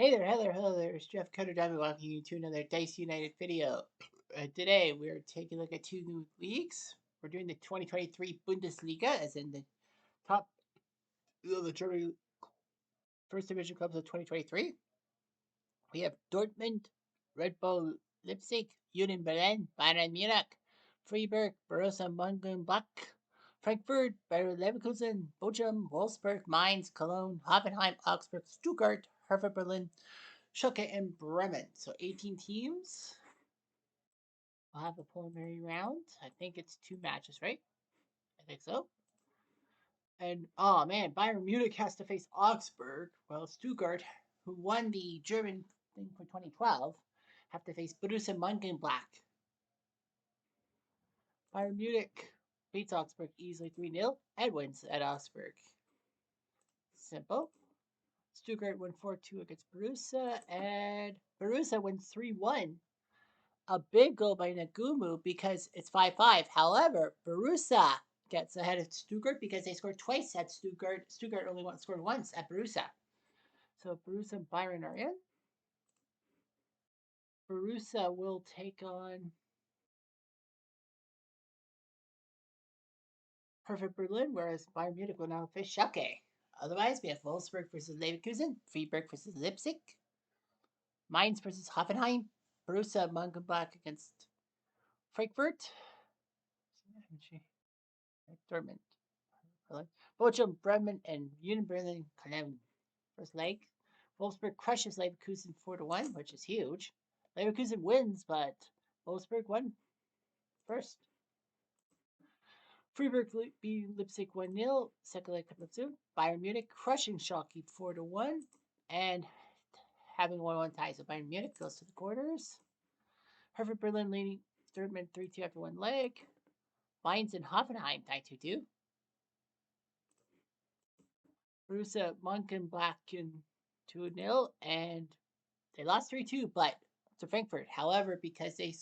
Hello there. It's Jeff Cutter Diamond welcoming you to another Dice United video. Today we're taking a look at two new leagues. We're doing the 2023 Bundesliga, as in the top of the German First Division clubs of 2023. We have Dortmund, Red Bull Leipzig, Union Berlin, Bayern Munich, Freiburg, Borussia Mönchengladbach, Frankfurt, Bayer Leverkusen, Bochum, Wolfsburg, Mainz, Cologne, Hoffenheim, Augsburg, Stuttgart, Hertha Berlin, Schalke, and Bremen. So 18 teams. We'll have a preliminary round. I think it's two matches, right? I think so. And oh man, Bayern Munich has to face Augsburg. Well, Stuttgart, who won the German thing for 2012, have to face Borussia Mönchengladbach. Bayern Munich beats Augsburg easily 3-0 and wins at Augsburg. Simple. Stuttgart won 4-2 against Borussia, and Borussia wins 3-1. A big goal by Nagumu because it's 5-5. However, Borussia gets ahead of Stuttgart because they scored twice at Stuttgart. Stuttgart only scored once at Borussia. So Borussia and Bayern are in. Borussia will take on Hertha Berlin, whereas Bayern Munich will now face Schalke. Otherwise, we have Wolfsburg versus Leverkusen, Freiburg versus Leipzig, Mainz versus Hoffenheim, Borussia Mönchengladbach against Frankfurt, Dortmund, Bochum, Bremen, and Union Berlin Cologne. First leg, Wolfsburg crushes Leverkusen 4-1, which is huge. Leverkusen wins, but Wolfsburg won first. Freiburg beat Leipzig 1-0. Second leg coming up soon. Bayern Munich crushing Schalke 4-1 and having 1-1 tie. So Bayern Munich goes to the quarters. Hertha Berlin leading Dortmund 3-2 after one leg. Mainz and Hoffenheim tie 2-2. Borussia Mönchengladbach 2-0, and they lost 3-2, but to Frankfurt. However, because they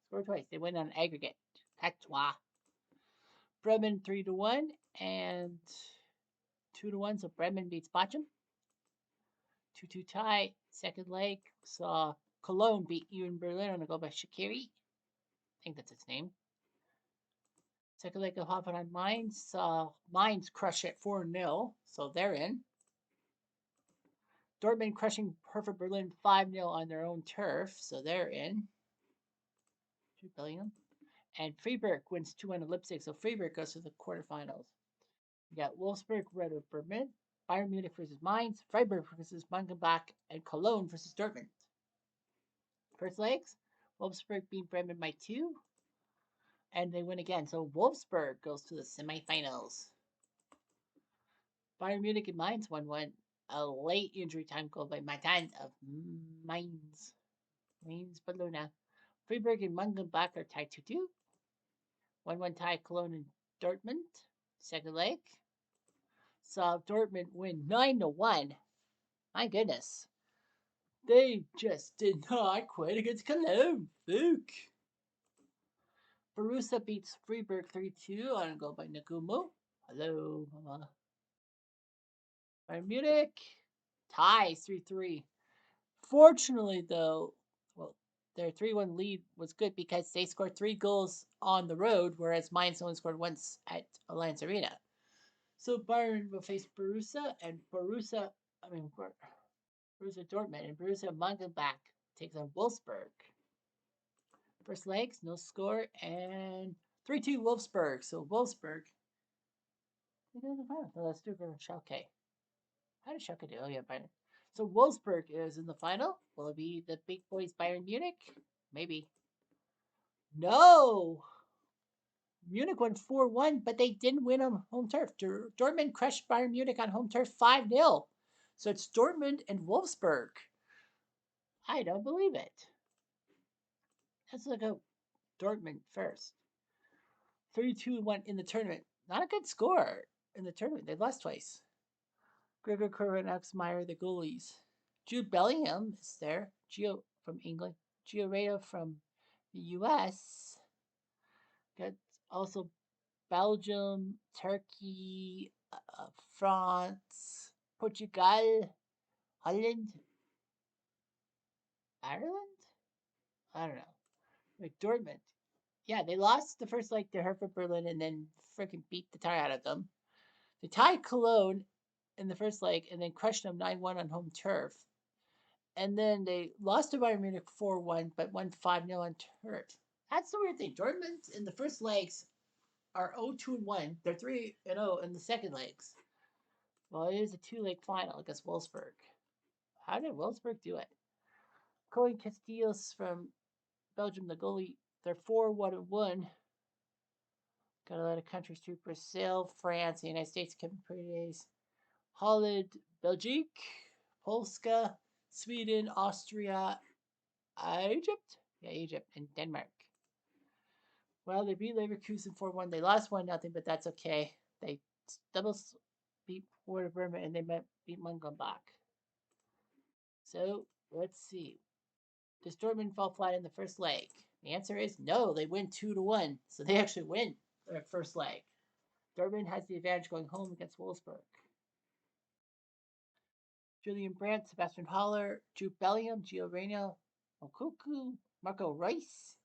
scored twice, they win on aggregate. Patois. Bremen 3-1 and 2-1, so Bremen beats Bochum. 2-2 tie. Second leg saw Cologne beat Union Berlin on a goal by Shaqiri. I think that's its name. Second leg of Hoffenheim Mainz saw Mainz crush it 4-0, so they're in. Dortmund crushing Hertha Berlin 5-0 on their own turf, so they're in. 2 billion. And Freiburg wins 2-1 at Leipzig, so Freiburg goes to the quarterfinals. We got Wolfsburg, Red Bull Berlin, Bayern Munich versus Mainz, Freiburg versus Mönchengladbach, and Cologne versus Dortmund. First legs, Wolfsburg beat Bremen by 2, and they win again. So Wolfsburg goes to the semifinals. Bayern Munich and Mainz 1-1. A late injury time goal by Matan of Mainz. Mainz, Barcelona. Freiburg and Mönchengladbach are tied 2-2. 1-1 tie Cologne and Dortmund. Second leg. Saw Dortmund win 9-1. My goodness. They just did not quit against Cologne. Luke. Borussia beats Freiburg 3-2 on a goal by Nagumo. Hello, Mama. Bayern Munich ties 3-3. Fortunately, though, well, their 3-1 lead was good because they scored 3 goals on the road, whereas Mainz only scored once at Allianz Arena. So Bayern will face Borussia, and Borussia Dortmund, and Borussia Mönchengladbach takes on Wolfsburg. First legs, no score, and 3-2 Wolfsburg. So Wolfsburg, they go to the final. So let's do it for Schalke. How did Schalke do? Oh yeah, Bayern. So Wolfsburg is in the final. Will it be the big boys Bayern Munich? Maybe. No! Munich won 4-1, but they didn't win on home turf. Dortmund crushed Bayern Munich on home turf 5-0. So it's Dortmund and Wolfsburg. I don't believe it. Let's look at Dortmund first. 3-2-1 in the tournament. Not a good score in the tournament. They lost twice. Gregor Kora and Alex Meyer, the goalies. Jude Bellingham is there. Gio from England. Gio Reda from the US. Got also Belgium, Turkey, France, Portugal, Holland, Ireland. I don't know. Like Dortmund. Yeah, they lost the first leg to Hertha Berlin and then freaking beat the tar out of them. They tied Cologne in the first leg and then crushed them 9-1 on home turf. And then they lost to Bayern Munich 4-1, but won 5-0 on turf. That's the weird thing. Dortmund in the first legs are 0-2-1. They're 3-0 in the second legs. Well, it is a two-leg final against Wolfsburg. How did Wolfsburg do it? Cohen Casteels from Belgium, the goalie, they're 4-1-1. Got a lot of countries too: Brazil, France, the United States, Kevin Paredes, Holland, Belgique, Polska, Sweden, Austria, Egypt? Yeah, Egypt, and Denmark. Well, they beat Leverkusen 4-1. They lost 1-0, but that's okay. They double beat Werder Bremen and they beat Mönchengladbach. So, let's see. Does Dortmund fall flat in the first leg? The answer is no. They win 2-1. So they actually win their first leg. Dortmund has the advantage going home against Wolfsburg. Julian Brandt, Sebastian Haller, Jude Bellingham, Gio Reyna, Okuku, Marco Reus,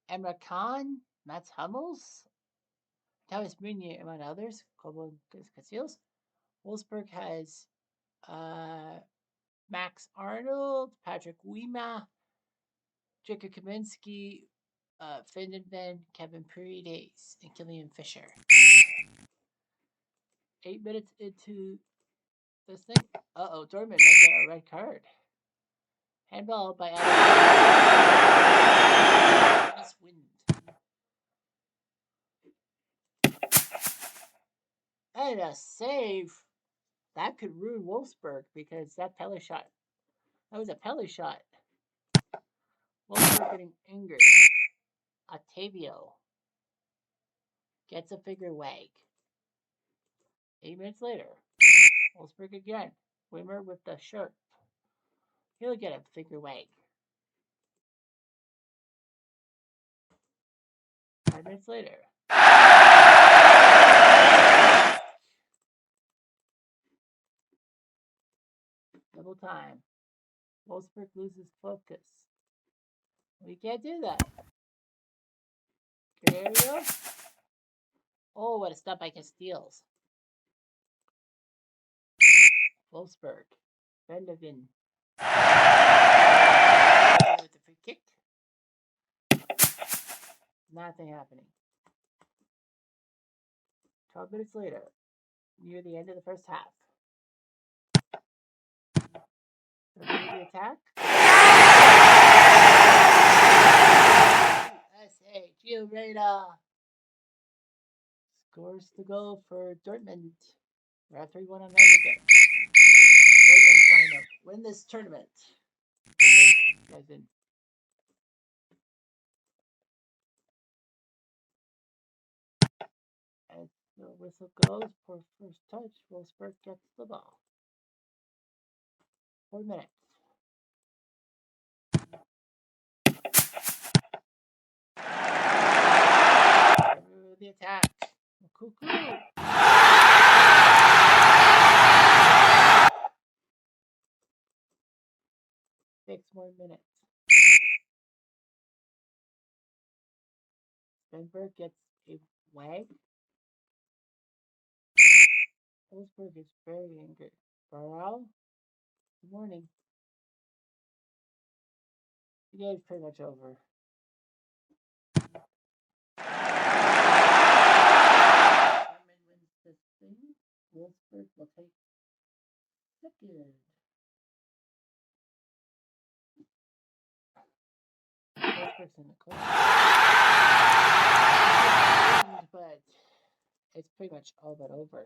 Emre Can, Mats Hummels, Thomas Meunier, among others, Cobo Casillas. Wolfsburg has Max Arnold, Patrick Wima, Jacob Kaminsky, Findenben, Kevin Paredes, and Killian Fisher. 8 minutes into this thing. Dortmund might get a red card. Handball by Adam Wind. And a save. That could ruin Wolfsburg because that was a Pele shot. Wolfsburg getting angry. Octavio gets a figure wag. 8 minutes later, Wolfsburg again. Wimmer with the shirt. He'll get a figure wag. 5 minutes later. Double time. Wolfsburg loses focus. We can't do that. Guerrero. Oh, what a stop by Casteels. Wolfsburg. Bendeven. With the free kick. Nothing happening. 12 minutes later, near the end of the first half. The attack. USA, Gio Reyna scores the goal for Dortmund. We're at 3-1 on aggregate. Dortmund trying to win this tournament. As in, as the whistle goes for first touch, Wolfsburg gets the ball. 4 minutes. The attack. Cuckoo. 6 more minutes. Spenberg gets a wag. Wolfsburg is very angry. Burrell, good morning. The game's pretty much over. Dortmund wins this thing. Wolfsburg will take second. Wolfsburg's in the court. But it's pretty much all but over.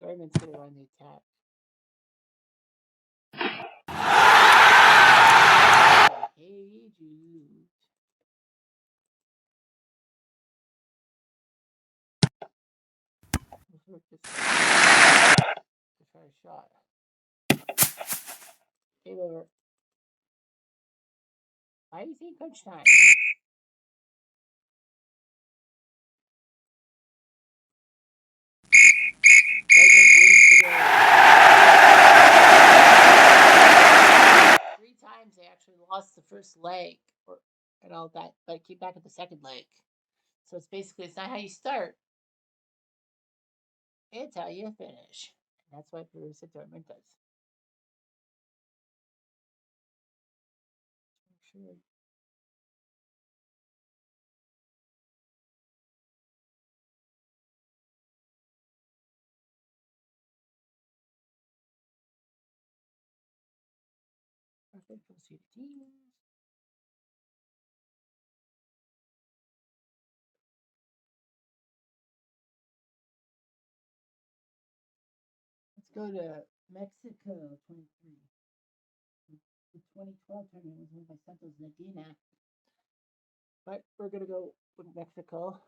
Dortmund's going to run the attack. Hey, Jude. Wolfsburg just try a shot. Game over. Why are you saying coach time? Dortmund wins first leg and all that, but came back at the second leg. So it's basically it's not how you start, it's how you finish. And that's what Borussia Dortmund does. Sure. Perfect. We'll see the teams. Let's go to Mexico 23. The 2012 tournament was won by Santos Laguna. But we're going to go with Mexico.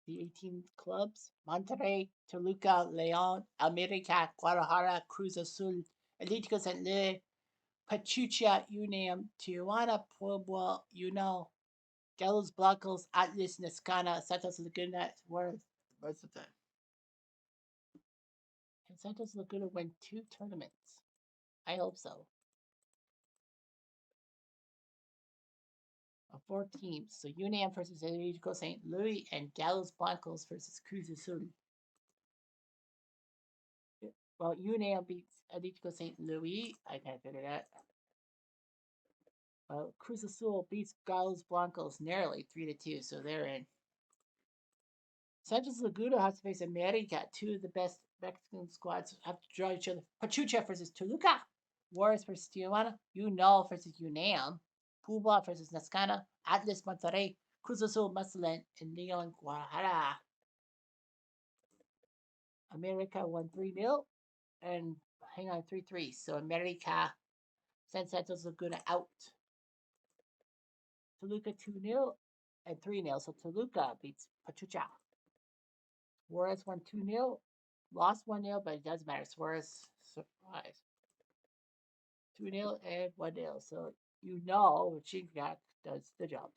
The 18 clubs: Monterrey, Toluca, León, América, Guadalajara, Cruz Azul, Atlético San Luis, Pachuca, UNAM, Tijuana, Puebla, Gallos Blancos, Atlas, Nescana, Santos Laguna, were most of them. Can Santos Laguna win 2 tournaments? I hope so. 4 teams. So UNAM versus Atlético St. Louis and Gallos Blancos versus Cruz Azul. Well, UNAM beats Atlético St. Louis. I can't figure that. Cruz Azul beats Gallos Blancos narrowly 3-2, so they're in. Santos Laguna has to face America. 2 of the best Mexican squads have to draw each other. Pachuca versus Toluca. Juarez versus Tijuana. Versus UNAM. Puebla versus Nescana. Atlas Monterrey. Cruz Azul Mazatlán. And León Guadalajara. America won 3-0. And hang on, 3-3. So America sent Santos Laguna out. Toluca 2-0 and 3-0. So Toluca beats Pachuca. Juarez won 2-0. Lost 1-0, but it doesn't matter. Suarez surprise. 2-0 and 1-0. So Chingak does the job.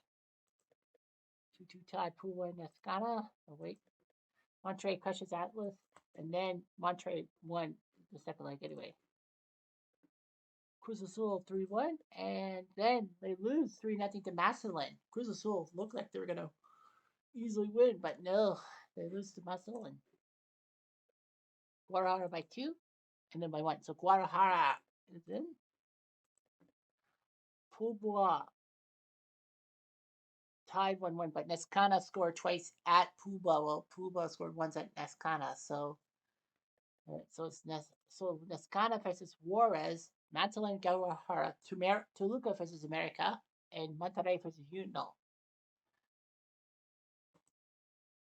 2-2 tie Pula and Escana. Oh, wait. Monterrey crushes Atlas. And then Monterrey won the second leg anyway. Cruz Azul 3-1. And then they lose 3-0 to Mazatlán. Cruz Azul looked like they were going to easily win, but no. They lose to Mazatlán. Guadalajara by 2. And then by 1. So Guadalajara is in. Puebla tied 1-1, but Nescana scored twice at Puebla. Well, Puebla scored once at Nescana, so it's Nescana versus Juarez, Mazatlán Guadalajara, Toluca versus America, and Monterrey versus Uno.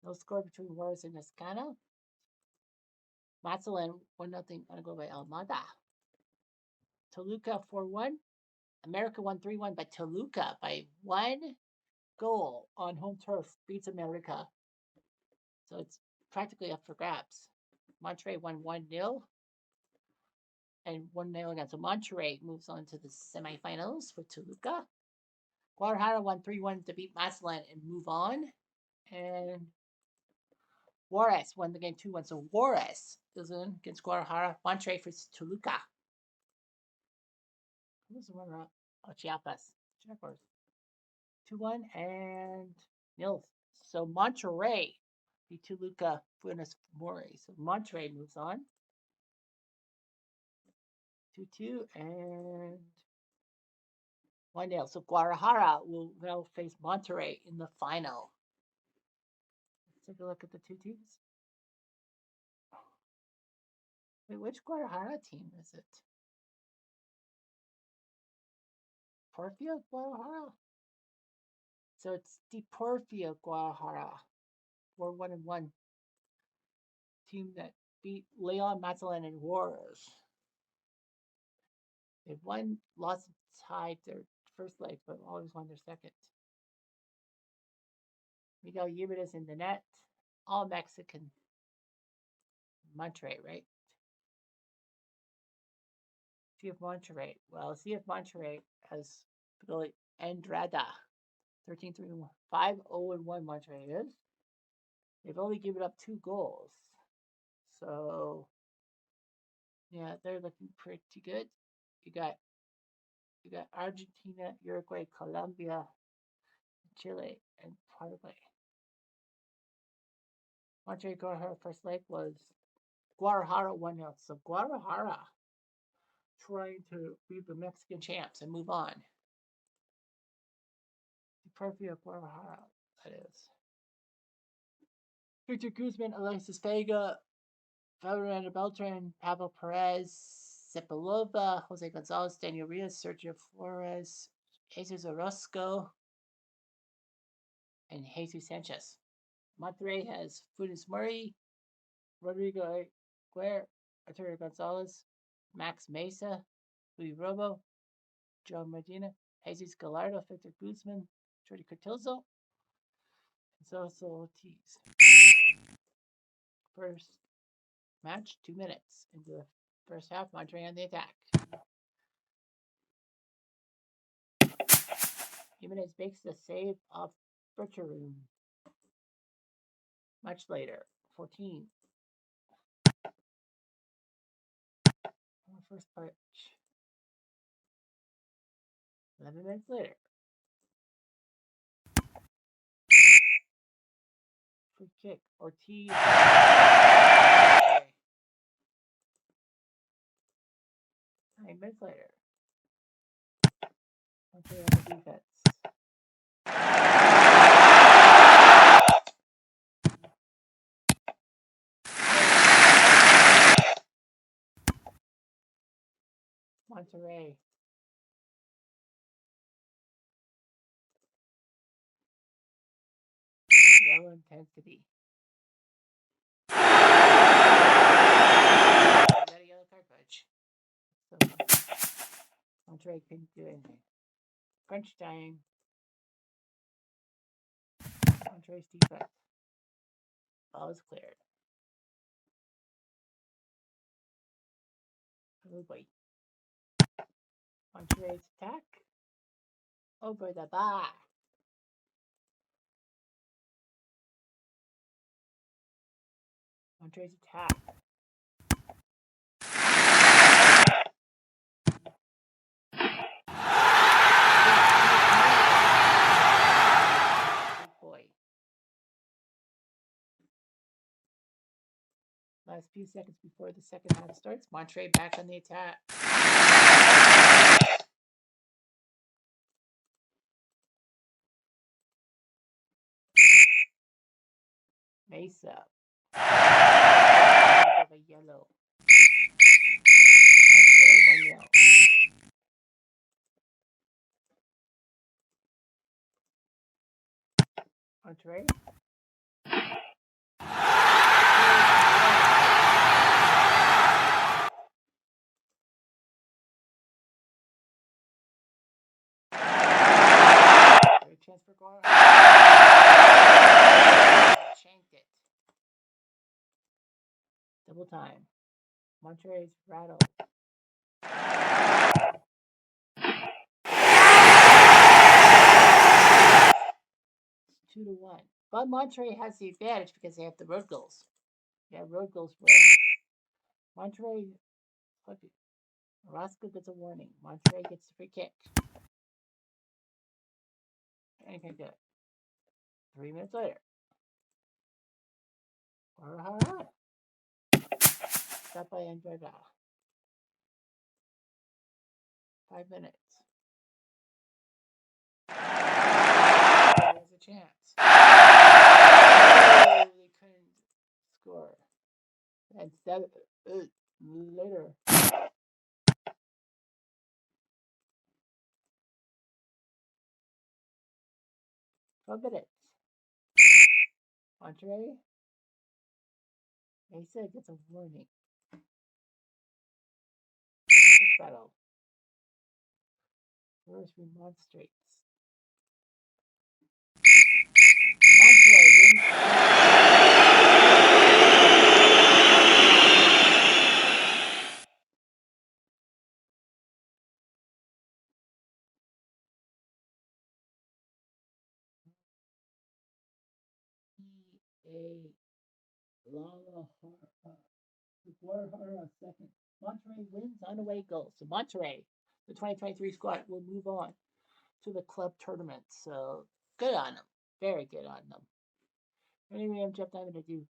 No score between Juarez and Nescana. Mazatlán 1-0 on a goal by Almada. Toluca 4-1. America won 3-1, but Toluca by 1 goal on home turf beats America. So it's practically up for grabs. Monterrey won 1-0 and 1-0 again. So Monterrey moves on to the semifinals with Toluca. Guadalajara won 3-1 to beat Mazatlán and move on. And Juarez won the game 2-1. So Juarez is in against Guadalajara. Monterrey versus Toluca. Who's the runner-up? Oh, Chiapas. Jaguars. 2-1 and nil. So Monterrey beat Toluca Buenos Aires. So Monterrey moves on. 2-2 and 1-0. So Guadalajara will now face Monterrey in the final. Let's take a look at the 2 teams. Wait, which Guadalajara team is it? Porfia Guadalajara? So it's Deporfia Guadalajara. 4-1-1 team that beat Leon, Mazatlán, and Juarez. They've won, lost, tied their first leg, but always won their second. Miguel Yibertas in the net. All Mexican. Monterrey, right? CF Monterrey. Well, CF Monterrey has Billy Andrada. 13-3-1. 5-0-1 Monterrey is. They've only given up 2 goals. So Yeah, they're looking pretty good. You got you got Argentina, Uruguay, Colombia, Chile, and Paraguay. Monterrey Guadalajara first leg was Guadalajara 1-0. So Guadalajara trying to beat the Mexican champs and move on. The Perfia Guadalajara, that is. Victor Guzman, Alexis Vega, Fernando Beltran, Pablo Perez, Cepelova, Jose Gonzalez, Daniel Rios, Sergio Flores, Jesus Orozco, and Jesus Sanchez. Monterrey has Funes Murray, Rodrigo Aguirre, Arturo Gonzalez, Max Mesa, Luis Robo, Joe Medina, Jesus Gallardo, Victor Guzman, Jordi Cortilzo, and Zoso Ortiz. First match, 2 minutes into the first half. Monterrey on the attack. Jimenez makes the save off Bergeron. Much later, 14. First pitch. 11 minutes later. Free kick. Ortiz. 9 minutes later. Monterrey on the defense. Monterrey. Low intensity. Got a yellow card, Fudge. So Monterrey couldn't do anything. Crunch time. Monterrey's defense. Ball is cleared. Uruguay. Monterrey's attack. Over the bar. Monterrey's attack. Good boy. Last few seconds before the second half starts, Monterrey back on the attack. Mesa. Of a yellow. Monterrey 1-0. Monterrey. Great chance for Guara. Shanked it. Double time. Monterrey's rattled. 2-1. But Monterrey has the advantage because they have the road goals. Yeah, road goals were. Monterrey. Orozco gets a warning. Monterrey gets the free kick. Anything good. 3 minutes later. Guadalajara. Stop by Andrada. 5 minutes. There's a chance. Oh, they couldn't score. And later. 12 minutes. Monterrey. Mesa gets a warning. Pitch battle. Flores remonstrates. Monterrey wins. Guadalajara second. Monterey wins on away goal. So Monterey, the 2023 squad, will move on to the club tournament. So good on them. Very good on them. Anyway, I'm Jeff Diamond. I do